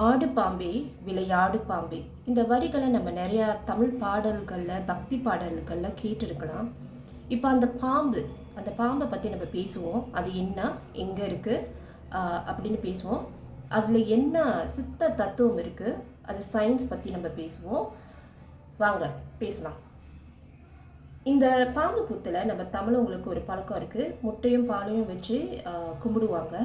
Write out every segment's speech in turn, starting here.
ஆடு பாம்பே விளையாடு பாம்பே. இந்த வரிகளை நம்ம நிறையா தமிழ் பாடல்களில் பக்தி பாடல்களில் கேட்டிருக்கலாம். இப்போ அந்த பாம்பை பற்றி நம்ம பேசுவோம். அது என்ன, எங்கே இருக்குது அப்படின்னு பேசுவோம். அதில் என்ன சித்த தத்துவம் இருக்குது, அது சயின்ஸ் பற்றி நம்ம பேசுவோம். வாங்க பேசலாம். இந்த பாம்பு புத்தில் நம்ம தமிழவங்களுக்கு ஒரு பழக்கம் இருக்குது. முட்டையும் பாலையும் வச்சு கும்பிடுவாங்க.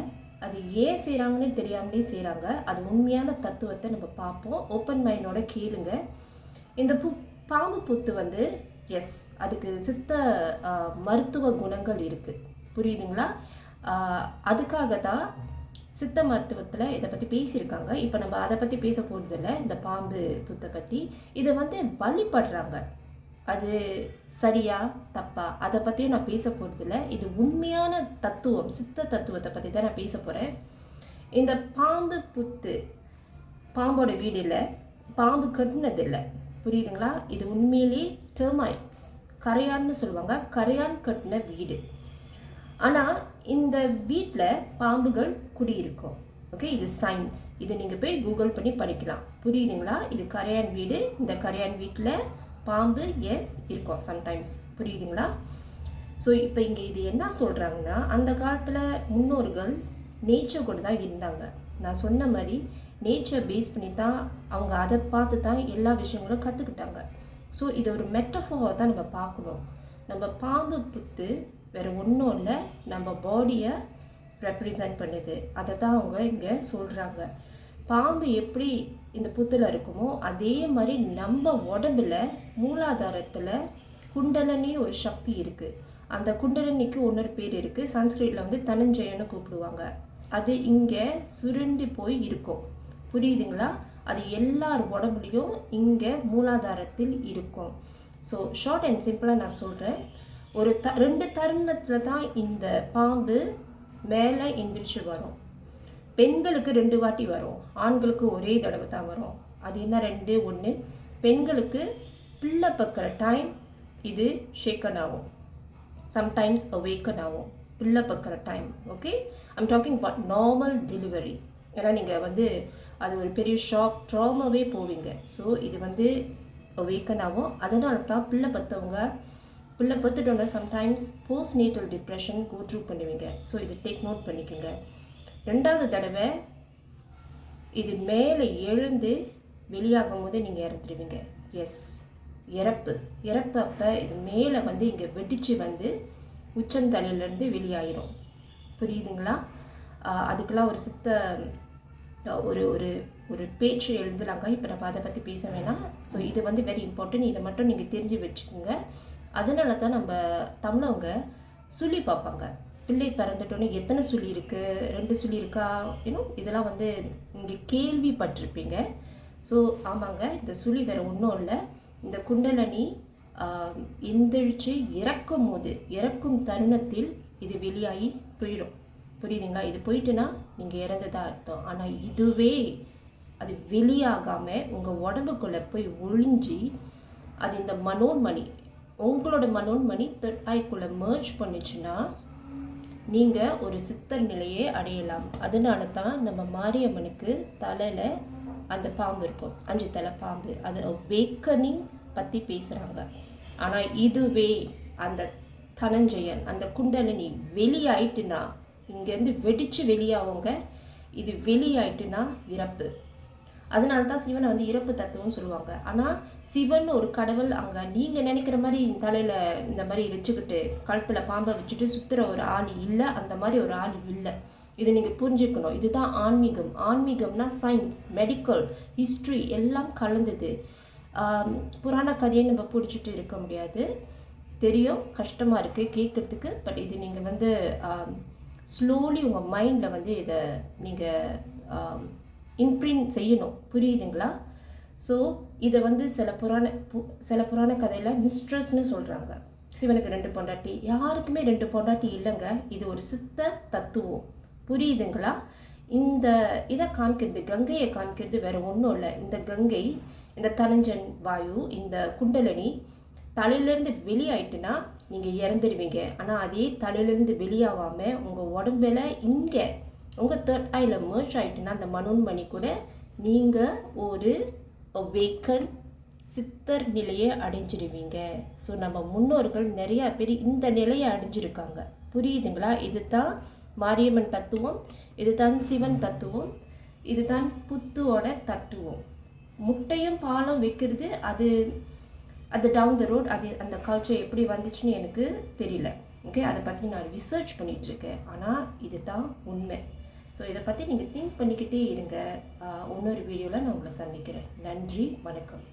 அது ஏன் செய்கிறாங்கன்னு தெரியாமலே செய்கிறாங்க. அது உண்மையான தத்துவத்தை நம்ம பார்ப்போம். ஓப்பன் மைண்டோட கேளுங்க. இந்த பாம்பு புத்து எஸ், அதுக்கு சித்த மருத்துவ குணங்கள் இருக்குது. புரியுதுங்களா? அதுக்காக தான் சித்த மருத்துவத்தில் இதை பற்றி பேசியிருக்காங்க. இப்போ நம்ம அதை பற்றி பேச போகிறதில்ல. இந்த பாம்பு புத்தை பற்றி இதை வழிபடுறாங்க. அது சரியா தப்பா அதை பற்றியும் நான் பேச போகிறதில்ல. இது உண்மையான தத்துவம், சித்த தத்துவத்தை பற்றி தான் நான் பேச போகிறேன். இந்த பாம்பு புத்து பாம்போட வீடு இல்லை, பாம்பு கட்டினதில்லை. புரியுதுங்களா? இது உண்மையிலே டெர்மைட்ஸ், கரையான்னு சொல்லுவாங்க. கரையான் கட்டின வீடு. ஆனால் இந்த வீட்டில் பாம்புகள் குடியிருக்கும். ஓகே, இது சயின்ஸ். இது நீங்கள் போய் கூகுள் பண்ணி படிக்கலாம். புரியுதுங்களா? இது கரையான் வீடு. இந்த கரையான் வீட்டில் பாம்பு எஸ் இருக்கும் சம்டைம்ஸ். புரியுதுங்களா? ஸோ இப்போ இங்கே இது என்ன சொல்கிறாங்கன்னா, அந்த காலத்தில் முன்னோர்கள் நேச்சர் கூட தான் இருந்தாங்க. நான் சொன்ன மாதிரி நேச்சர் பேஸ் பண்ணி தான் அவங்க அதை பார்த்து தான் எல்லா விஷயங்களும் கற்றுக்கிட்டாங்க. ஸோ இதை ஒரு மெட்டஃபோரை தான் நம்ம பார்க்கணும். நம்ம பாம்பு புத்து வேறு ஒன்றும் இல்லை, நம்ம பாடியை ரெப்ரசன்ட் பண்ணுது. அதை தான் அவங்க இங்கே சொல்கிறாங்க. பாம்பு எப்படி இந்த புத்தில் இருக்குமோ அதே மாதிரி நம்ம உடம்புல மூலாதாரத்தில் குண்டலனி ஒரு சக்தி இருக்குது. அந்த குண்டலனிக்கு இன்னொரு பேர் இருக்குது. சன்ஸ்கிரிட்டில் தனஞ்சயன்னு கூப்பிடுவாங்க. அது இங்கே சுருண்டி போய் இருக்கும். புரியுதுங்களா? அது எல்லார் உடம்புலையும் இங்கே மூலாதாரத்தில் இருக்கும். ஸோ ஷார்ட் அண்ட் சிம்பிளாக நான் சொல்கிறேன். ஒரு ரெண்டு தருணத்தில் தான் இந்த பாம்பு மேலே எந்திரிச்சு வரும். பெண்களுக்கு 2 வாட்டி வரும், ஆண்களுக்கு ஒரே தடவை தான் வரும். அது என்ன 2? 1, பெண்களுக்கு பிள்ளை பக்கிற டைம் இது ஷேக்கன் ஆகும், சம்டைம்ஸ் அவேக்கன் ஆகும். பிள்ளை பக்கிற time. Okay, I'm talking about normal delivery. ஏன்னா நீங்கள் அது ஒரு பெரிய ஷாக், ட்ராமாவே போவீங்க. ஸோ இது அவேக்கன் ஆகும். அதனால தான் பிள்ளை பத்துட்டோன்னா sometimes postnatal depression go through பண்ணுவீங்க. ஸோ இது டேக் நோட் பண்ணிக்கோங்க. 2வது தடவை இது மேலே எழுந்து வெளியாகும் போது நீங்கள் இறந்துடுவீங்க. எஸ், இறப்பு அப்போ இது மேலே இங்கே வெடித்து உச்சந்தலையிலேருந்து வெளியாயிரும். புரியுதுங்களா? அதுக்கெல்லாம் ஒரு சித்த ஒரு ஒரு ஒரு பேச்சு எழுதுலாங்க. இப்போ நம்ம அதை பற்றி பேச வேணாம். ஸோ இது வெரி இம்பார்ட்டன்ட். இதை மட்டும் நீங்கள் தெரிஞ்சு வச்சுக்கோங்க. அதனால தான் நம்ம தமிழவங்க சொல்லி பார்ப்பாங்க. பிள்ளை பிறந்துட்டோன்னே எத்தனை சுழி இருக்குது, 2 சுழி இருக்கா, இதெல்லாம் இங்கே கேள்விப்பட்டிருப்பீங்க. ஸோ ஆமாங்க, இந்த சுழி வேறு ஒன்றும் இல்லை. இந்த குண்டலனி எந்திரிச்சு இறக்கும் தருணத்தில் இது வெளியாகி போயிடும். புரியுதுங்களா? இது போயிட்டுனா நீங்கள் இறந்ததாக அர்த்தம். ஆனால் இதுவே அது வெளியாகாமல் உங்கள் உடம்புக்குள்ளே போய் ஒழிஞ்சி அது இந்த மனோன்மணி, உங்களோட மனோன்மணி தேர்ட் ஐக்குள்ளே மர்ஜ் பண்ணிச்சுன்னா நீங்கள் ஒரு சித்தர் நிலையை அடையலாம். அதனால தான் நம்ம மாரியம்மனுக்கு தலையில் அந்த பாம்பு இருக்கும், 5 தலை பாம்பு. அது அவேக்கனிங் பற்றி பேசுகிறாங்க. ஆனால் இதுவே அந்த தனஞ்சயன், அந்த குண்டலினி வெளியாயிட்டுனா, இங்கேருந்து வெடித்து வெளியாவங்க, இது வெளியாயிட்டுனா இறப்பு. அதனால தான் சிவனை இறப்பு தத்துவம்னு சொல்லுவாங்க. ஆனால் சிவன் ஒரு கடவுள் அங்கே நீங்கள் நினைக்கிற மாதிரி தலையில் இந்த மாதிரி வச்சுக்கிட்டு கழுத்தில் பாம்பை வச்சுட்டு சுற்றுற ஒரு ஆள் இல்லை. அந்த மாதிரி ஒரு ஆள் இல்லை. இதை நீங்கள் புரிஞ்சுக்கணும். இதுதான் ஆன்மீகம். ஆன்மீகம்னா சயின்ஸ், மெடிக்கல், ஹிஸ்ட்ரி எல்லாம் கலந்தது. புராண கதையை நம்ம பிடிச்சிட்டு இருக்க முடியாது. தெரியும், கஷ்டமாக இருக்குது கேட்குறதுக்கு. பட் இது நீங்கள் ஸ்லோலி உங்கள் மைண்டில் இதை நீங்கள் இம்ப்ரிண்ட் செய்யணும். புரியுதுங்களா? ஸோ இதை சில புராண கதையில் மிஸ்ட்ரஸ்ன்னு சொல்கிறாங்க. சிவனுக்கு 2 பொண்டாட்டி, யாருக்குமே 2 பொண்டாட்டி இல்லைங்க. இது ஒரு சித்த தத்துவம். புரியுதுங்களா? இந்த இதை காமிக்கிறது, கங்கையை காமிக்கிறது வேறு ஒன்றும் இல்லை. இந்த கங்கை, இந்த தனஞ்சன் வாயு, இந்த குண்டலினி தலையிலேருந்து வெளியாயிட்டுனா நீங்கள் இறந்துடுவீங்க. ஆனால் அதே தலையிலேருந்து வெளியாகாமல் உங்கள் உடம்பில் இங்கே உங்கள் தேர்ட் ஐயில் மர்ச் ஆகிட்டுனா அந்த மனோன்மணி கூட நீங்கள் ஒரு awaken சித்தர் நிலையை அடைஞ்சிடுவீங்க. ஸோ நம்ம முன்னோர்கள் நிறையா பேர் இந்த நிலையை அடைஞ்சிருக்காங்க. புரியுதுங்களா? இது தான் மாரியம்மன் தத்துவம், இது தான் சிவன் தத்துவம், இது தான் புத்துவோட தத்துவம். முட்டையும் பாலும் வைக்கிறது அது அது டவுன் த ரோட், அது அந்த கல்ச்சர் எப்படி வந்துச்சுன்னு எனக்கு தெரியல. ஓகே, அதை பற்றி நான் ரிசர்ச் பண்ணிகிட்ருக்கேன். ஆனால் இது தான் உண்மை. ஸோ இதை பற்றி நீங்கள் திங்க் பண்ணிக்கிட்டே இருங்க. இன்னொரு வீடியோவில் நான் உங்களை சந்திக்கிறேன். நன்றி, வணக்கம்.